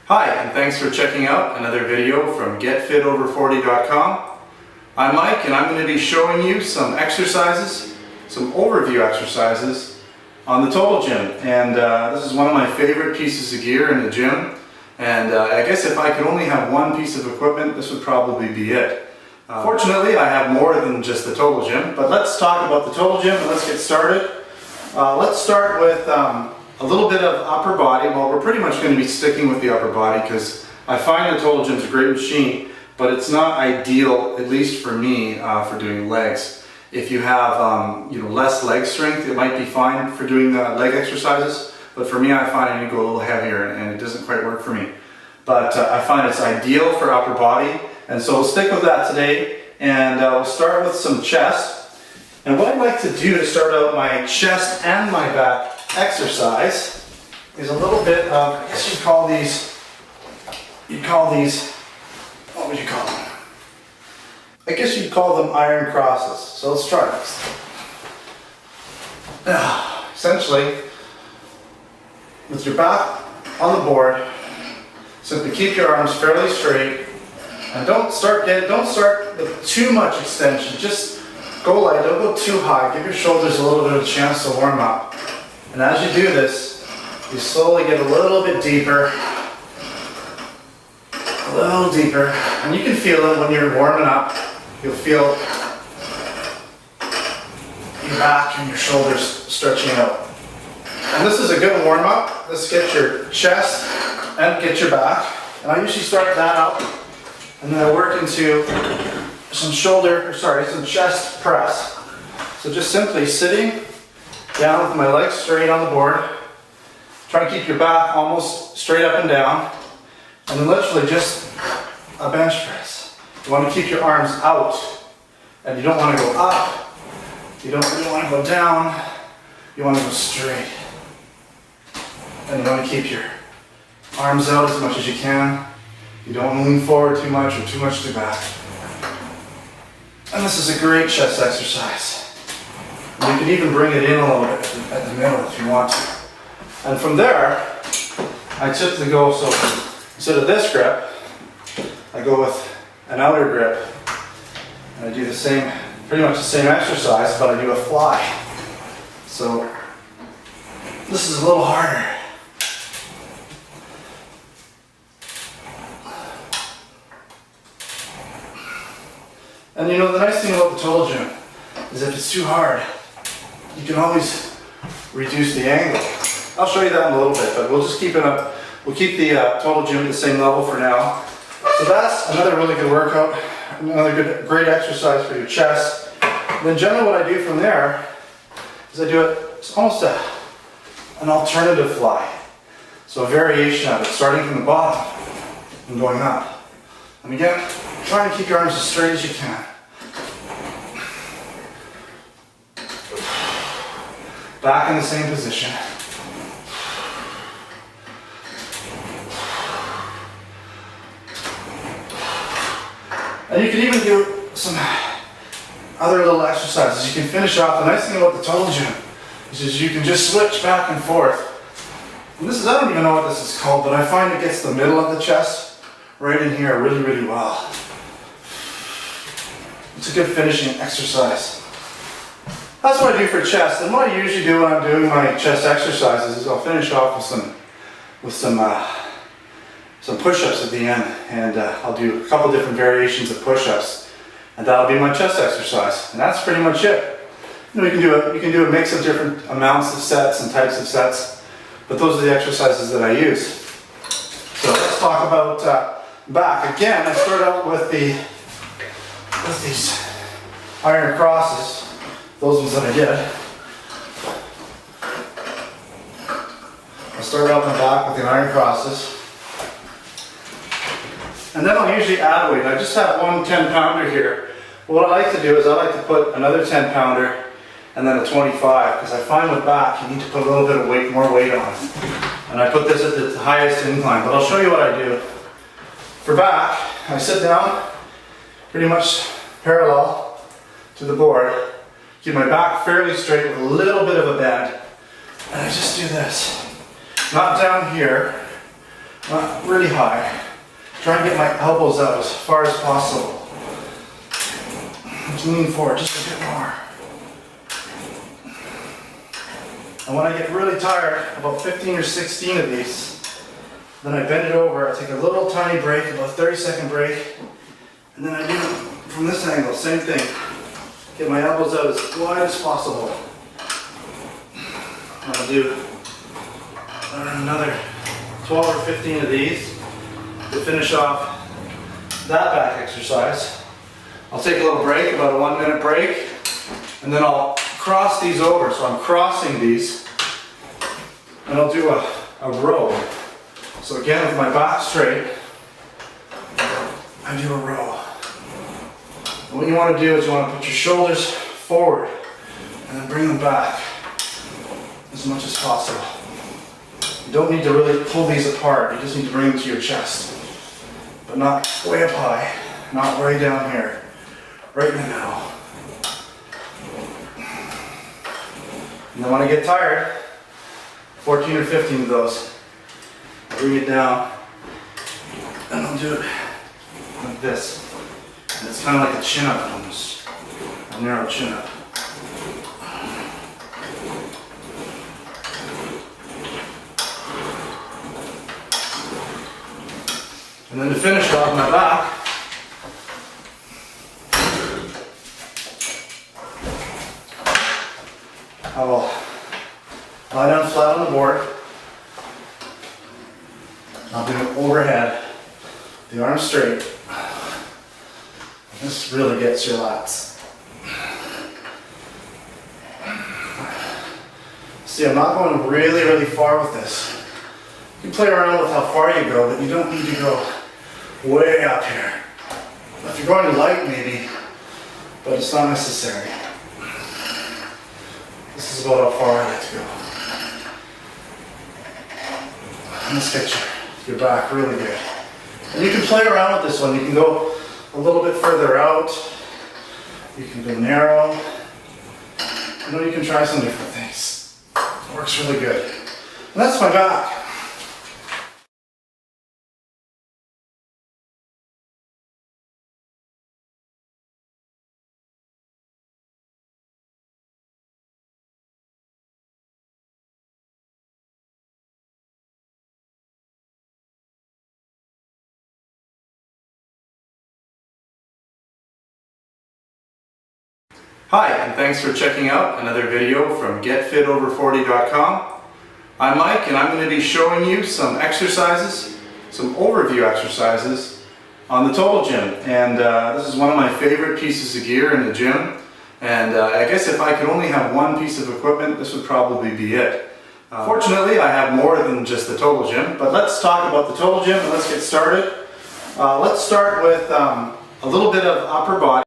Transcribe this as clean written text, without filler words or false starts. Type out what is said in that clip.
Hi, and thanks for checking out another video from GetFitOver40.com. I'm Mike, and I'm going to be showing you some exercises, some overview exercises on the Total Gym. And this is one of my favorite pieces of gear in the gym. And I guess if I could only have one piece of equipment, this would probably be it. Fortunately, I have more than just the Total Gym, but let's talk about the Total Gym and let's get started. Let's start with a little bit of upper body. Well, we're pretty much going to be sticking with the upper body because I find the Total Gym's a great machine, but it's not ideal, at least for me, for doing legs. If you have less leg strength, it might be fine for doing leg exercises, but for me, I find I need to go a little heavier and it doesn't quite work for me. But I find it's ideal for upper body, and so we'll stick with that today, and we'll start with some chest. And what I'd like to do to start out my chest and my back exercise is a little bit of, I guess you'd call these, what would you call them? I guess you'd call them iron crosses. So let's try this. Essentially, with your back on the board, simply keep your arms fairly straight and don't start with too much extension. Just go light, don't go too high. Give your shoulders a little bit of a chance to warm up. And as you do this, you slowly get a little bit deeper, and you can feel it when you're warming up. You'll feel your back and your shoulders stretching out. And this is a good warm up. Let's get your chest and get your back. And I usually start that up, and then I work into some chest press. So just simply sitting down with my legs straight on the board. Try to keep your back almost straight up and down. And then literally just a bench press. You want to keep your arms out. And you don't want to go up. You don't want to go down. You want to go straight. And you want to keep your arms out as much as you can. You don't want to lean forward too much or too much to back. And this is a great chest exercise. You can even bring it in a little bit at the middle if you want to. And from there, I typically go, so instead of this grip, I go with an outer grip. And I do the same, pretty much the same exercise, but I do a fly. So this is a little harder. And you know, the nice thing about the Total Gym is if it's too hard, you can always reduce the angle. I'll show you that in a little bit, but we'll just keep it up. We'll keep the Total Gym at the same level for now. So that's another really good workout, another great exercise for your chest. And then generally what I do from there is I do it, it's almost an alternative fly. So a variation of it, starting from the bottom and going up. And again, try and keep your arms as straight as you can. Back in the same position. And you can even do some other little exercises. You can finish off. The nice thing about the Total Gym is you can just switch back and forth. And this is, I don't even know what this is called, but I find it gets the middle of the chest right in here really, really well. It's a good finishing exercise. That's what I do for chest, and what I usually do when I'm doing my chest exercises is I'll finish off with some push-ups at the end, and I'll do a couple different variations of push-ups, and that'll be my chest exercise, and that's pretty much it. You know, you can do a mix of different amounts of sets and types of sets, but those are the exercises that I use. So let's talk about back. Again, I start out with these iron crosses. Those ones that I did. I'll start out my back with the iron crosses. And then I'll usually add weight. I just have one 10-pounder here. But what I like to do is I like to put another 10-pounder and then a 25, because I find with back you need to put a little bit of weight, more weight on. And I put this at the highest incline, but I'll show you what I do. For back, I sit down pretty much parallel to the board. Keep my back fairly straight with a little bit of a bend. And I just do this. Not down here, not really high. Try and get my elbows out as far as possible. Just lean forward just a bit more. And when I get really tired, about 15 or 16 of these, then I bend it over, I take a little tiny break, about a 30-second break, and then I do from this angle, same thing. Get my elbows out as wide as possible. And I'll do another 12 or 15 of these to finish off that back exercise. I'll take a little break, about a 1-minute break, and then I'll cross these over. So I'm crossing these, and I'll do a row. So again, with my back straight, I do a row. And what you want to do is you want to put your shoulders forward and then bring them back as much as possible. You don't need to really pull these apart, you just need to bring them to your chest. But not way up high, not way down here, right in the middle. And then when I get tired, 14 or 15 of those, bring it down, and I'll do it like this. And it's kind of like a chin-up almost, a narrow chin-up. And then to finish off my back, I will lie down flat on the board. I'll do it overhead, the arms straight. This really gets your lats. See, I'm not going really, really far with this. You can play around with how far you go, but you don't need to go way up here. If you're going light, maybe, but it's not necessary. This is about how far I like to go. And this gets your back really good. And you can play around with this one. You can go a little bit further out. You can go narrow. You can try some different things. It works really good. And that's my back. Hi, and thanks for checking out another video from GetFitOver40.com. I'm Mike, and I'm going to be showing you some exercises, some overview exercises on the Total Gym. And this is one of my favorite pieces of gear in the gym. And I guess if I could only have one piece of equipment, this would probably be it. Fortunately, I have more than just the Total Gym, but let's talk about the Total Gym and let's get started. Let's start with a little bit of upper body.